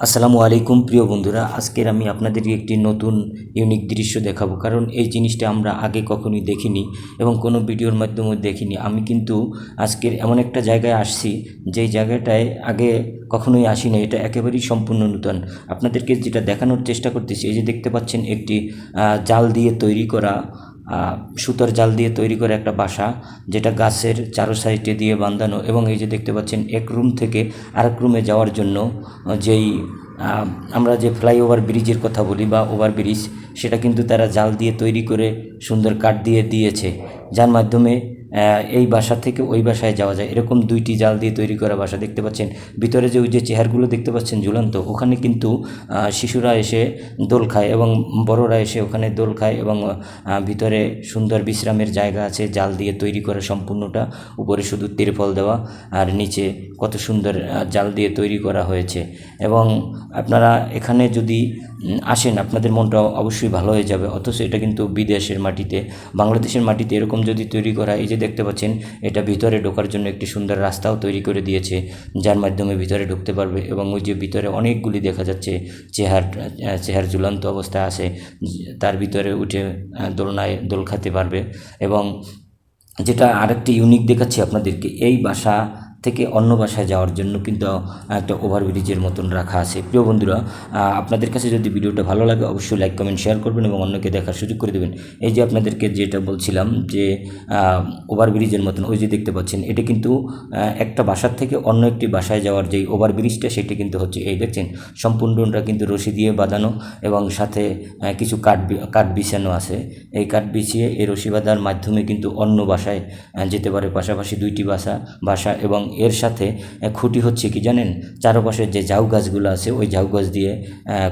আসসালামু আলাইকুম প্রিয় বন্ধুরা, আজকের আমি আপনাদেরকে একটি নতুন ইউনিক দৃশ্য দেখাবো। কারণ এই জিনিসটা আমরা আগে কখনোই দেখিনি এবং কোনো ভিডিওর মাধ্যমেও দেখিনি। আমি কিন্তু আজকের এমন একটা জায়গায় আসছি যেই জায়গাটায় আগে কখনোই আসিনি। এটা একেবারেই সম্পূর্ণ নূতন। আপনাদেরকে যেটা দেখানোর চেষ্টা করতেছি, এই যে দেখতে পাচ্ছেন একটি জাল দিয়ে তৈরি করা, সুতার জাল দিয়ে তৈরি করা একটা বাসা, যেটা গাছের চারো সাইডে দিয়ে বাঁধানো। এবং এই যে দেখতে পাচ্ছেন এক রুম থেকে আরেক রুমে যাওয়ার জন্য যেই আমরা যে ফ্লাইওভার ব্রিজের কথা বলি বা ওভারব্রিজ, সেটা কিন্তু তারা জাল দিয়ে তৈরি করে সুন্দর কাঠ দিয়ে দিয়েছে, যার মাধ্যমে এই বাসা থেকে ওই বাসায় যাওয়া যায়। এরকম দুইটি জাল দিয়ে তৈরি করা বাসা দেখতে পাচ্ছেন। ভিতরে যে ওই যে চেয়ারগুলো দেখতে পাচ্ছেন ঝুলন্ত, ওখানে কিন্তু শিশুরা এসে দোল খায় এবং বড়রা এসে ওখানে দোল খায়। এবং ভিতরে সুন্দর বিশ্রামের জায়গা আছে, জাল দিয়ে তৈরি করা সম্পূর্ণটা। উপরে শুধু তিরপল দেওয়া, আর নিচে কত সুন্দর জাল দিয়ে তৈরি করা হয়েছে। এবং আপনারা এখানে যদি আসেন, আপনাদের মনটা অবশ্যই ভালো হয়ে যাবে। অথচ এটা কিন্তু বিদেশের মাটিতে, বাংলাদেশের মাটিতে এরকম যদি তৈরি করা। এই যে দেখতে পাচ্ছেন, এটা ভিতরে ঢোকার জন্য একটি সুন্দর রাস্তাও তৈরি করে দিয়েছে, যার মাধ্যমে ভিতরে ঢুকতে পারবে। এবং ওই যে ভিতরে অনেকগুলি দেখা যাচ্ছে চেহার ঝুলন্ত অবস্থায় আছে, তার ভিতরে উঠে দোলনায় দোল খাতে পারবে। এবং যেটা আরেকটি ইউনিক দেখাচ্ছি আপনাদেরকে, এই বাসা থেকে অন্য বাসায় যাওয়ার জন্য কিন্তু একটা ওভারব্রিজের মতন রাখা আছে। প্রিয় বন্ধুরা, আপনাদের কাছে যদি ভিডিওটা ভালো লাগে অবশ্যই লাইক কমেন্ট শেয়ার করবেন এবং অন্যকে দেখার সুযোগ করে দেবেন। এই যে আপনাদেরকে যেটা বলছিলাম যে ওভারব্রিজের মতন, ওই যে দেখতে পাচ্ছেন, এটা কিন্তু একটা বাসার থেকে অন্য একটি বাসায় যাওয়ার যেই ওভারব্রিজটা, সেটি কিন্তু হচ্ছে এই দেখছেন, সম্পূর্ণটা কিন্তু রশি দিয়ে বাঁধানো এবং সাথে কিছু কাঠ বিছানো আছে। এই কাঠ বিছিয়ে এই রশি বাঁধার মাধ্যমে কিন্তু অন্য বাসায় যেতে পারে। পাশাপাশি দুইটি বাসা এবং এর সাথে খুঁটি হচ্ছে কি জানেন, চারপাশে যে ঝাউ গাছগুলো আছে, ওই ঝাউ গাছ দিয়ে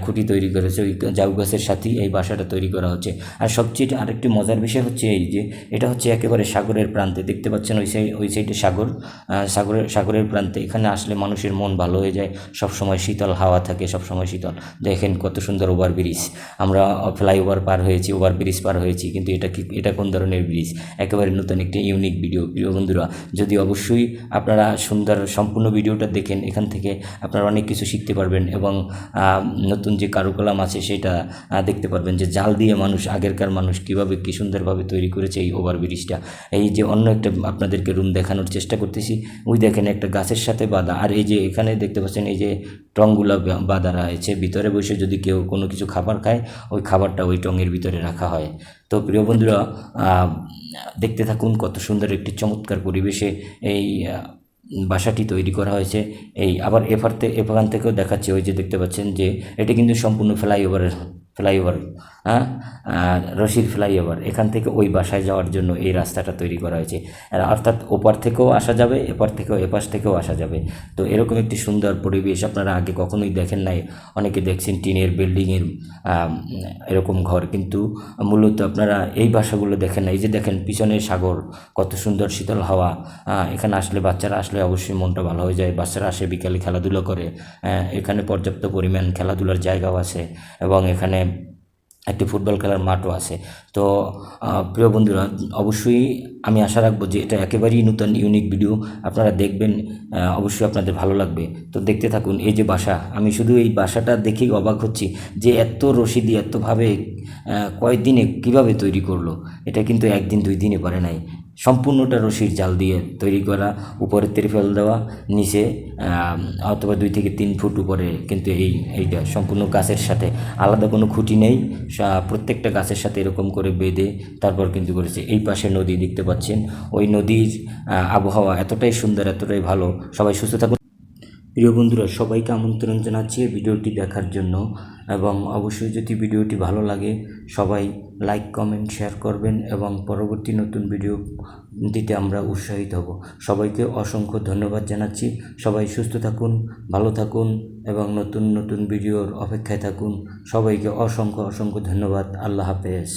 খুঁটি তৈরি করেছে। ওই ঝাউ গাছের সাথেই এই বাসাটা তৈরি করা হচ্ছে। আর সবচেয়ে আরেকটি মজার বিষয় হচ্ছে এই যে এটা হচ্ছে একেবারে সাগরের প্রান্তে। দেখতে পাচ্ছেন ওই সাইডে সাগরের প্রান্তে। এখানে আসলে মানুষের মন ভালো হয়ে যায়, সবসময় শীতল হাওয়া থাকে, সবসময় শীতল। দেখেন কত সুন্দর ওভারব্রিজ। আমরা ফ্লাইওভার পার হয়েছি, ওভারব্রিজ পার হয়েছি, কিন্তু এটা কোন ধরনের ব্রিজ? একেবারে নতুন একটি ইউনিক ভিডিও। প্রিয় বন্ধুরা, যদি অবশ্যই আপনারা সুন্দর সম্পূর্ণ ভিডিওটা দেখেন, এখান থেকে আপনারা অনেক কিছু শিখতে পারবেন এবং নতুন যে কারুকলাম আছে সেটা দেখতে পারবেন, যে জাল দিয়ে আগেরকার মানুষ কীভাবে কী সুন্দরভাবে তৈরি করেছে এই ওভারব্রিজটা। এই যে অন্য একটা আপনাদেরকে রুম দেখানোর চেষ্টা করতেছি, ওই দেখেন একটা গাছের সাথে বাঁধা। আর এই যে এখানে দেখতে পাচ্ছেন, এই যে টংগুলো বাঁধা রয়েছে, ভিতরে বসে যদি কেউ কোনো কিছু খাবার খায়, ওই খাবারটা ওই টঙের ভিতরে রাখা হয়। তো প্রিয় বন্ধুরা, দেখতে থাকুন কত সুন্দর একটি চমৎকার পরিবেশে এই বাসাটি তৈরি করা হয়েছে। এই আবার এখান থেকেও দেখাচ্ছে, ওই যে দেখতে পাচ্ছেন যে এটা কিন্তু সম্পূর্ণ ফ্লাইওভার, হ্যাঁ, রশির ফ্লাইওভার। এখান থেকে ওই বাসায় যাওয়ার জন্য এই রাস্তাটা তৈরি করা হয়েছে। অর্থাৎ ওপার থেকেও আসা যাবে, এপাশ থেকেও আসা যাবে। তো এরকম একটি সুন্দর পরিবেশ আপনারা আগে কখনোই দেখেন নাই। অনেকে দেখছেন টিনের বিল্ডিংয়ের এরকম ঘর, কিন্তু মূলত আপনারা এই বাসাগুলো দেখেন না। এই যে দেখেন পিছনে সাগর, কত সুন্দর শীতল হাওয়া। এখানে আসলে বাচ্চারা আসলে অবশ্যই মনটা ভালো হয়ে যায়। বাচ্চারা আসে, বিকালে খেলাধুলা করে। এখানে পর্যাপ্ত পরিমাণ খেলাধুলার জায়গাও আছে এবং এখানে একটি ফুটবল খেলার মাঠও আছে। তো প্রিয় বন্ধুরা, অবশ্যই আমি আশা রাখবো যে এটা একেবারেই নতুন ইউনিক ভিডিও, আপনারা দেখবেন, অবশ্যই আপনাদের ভালো লাগবে। তো দেখতে থাকুন। এই যে বাসা, আমি শুধু এই বাসাটা দেখেই অবাক হচ্ছি যে এত রশি দিয়ে এতভাবে কয়েকদিনে কীভাবে তৈরি করলো। এটা কিন্তু একদিন দুই দিনে পারে নাই, সম্পূর্ণটা রশির জাল দিয়ে তৈরি করা। উপরে তিরপল দেওয়া, নিচে অথবা 2 থেকে 3 ফুট উপরে কিন্তু এইটা সম্পূর্ণ গাছের সাথে, আলাদা কোনো খুঁটি নেই। প্রত্যেকটা গাছের সাথে এরকম করে বেঁধে তারপর কিন্তু করেছে। এই পাশে নদী দেখতে পাচ্ছেন, ওই নদীর আবহাওয়া এতটাই সুন্দর, এতটাই ভালো। সবাই সুস্থ থাকুন। প্রিয় বন্ধুরা, সবাইকে আমন্ত্রণ জানাচ্ছি ভিডিওটি দেখার জন্য। এবং অবশ্যই যদি ভিডিওটি ভালো লাগে সবাই লাইক কমেন্ট শেয়ার করবেন এবং পরবর্তী নতুন ভিডিও দিতে আমরা উৎসাহিত হব। সবাইকে অসংখ্য ধন্যবাদ জানাচ্ছি। সবাই সুস্থ থাকুন, ভালো থাকুন এবং নতুন নতুন ভিডিওর অপেক্ষায় থাকুন। সবাইকে অসংখ্য ধন্যবাদ। আল্লাহ হাফেজ।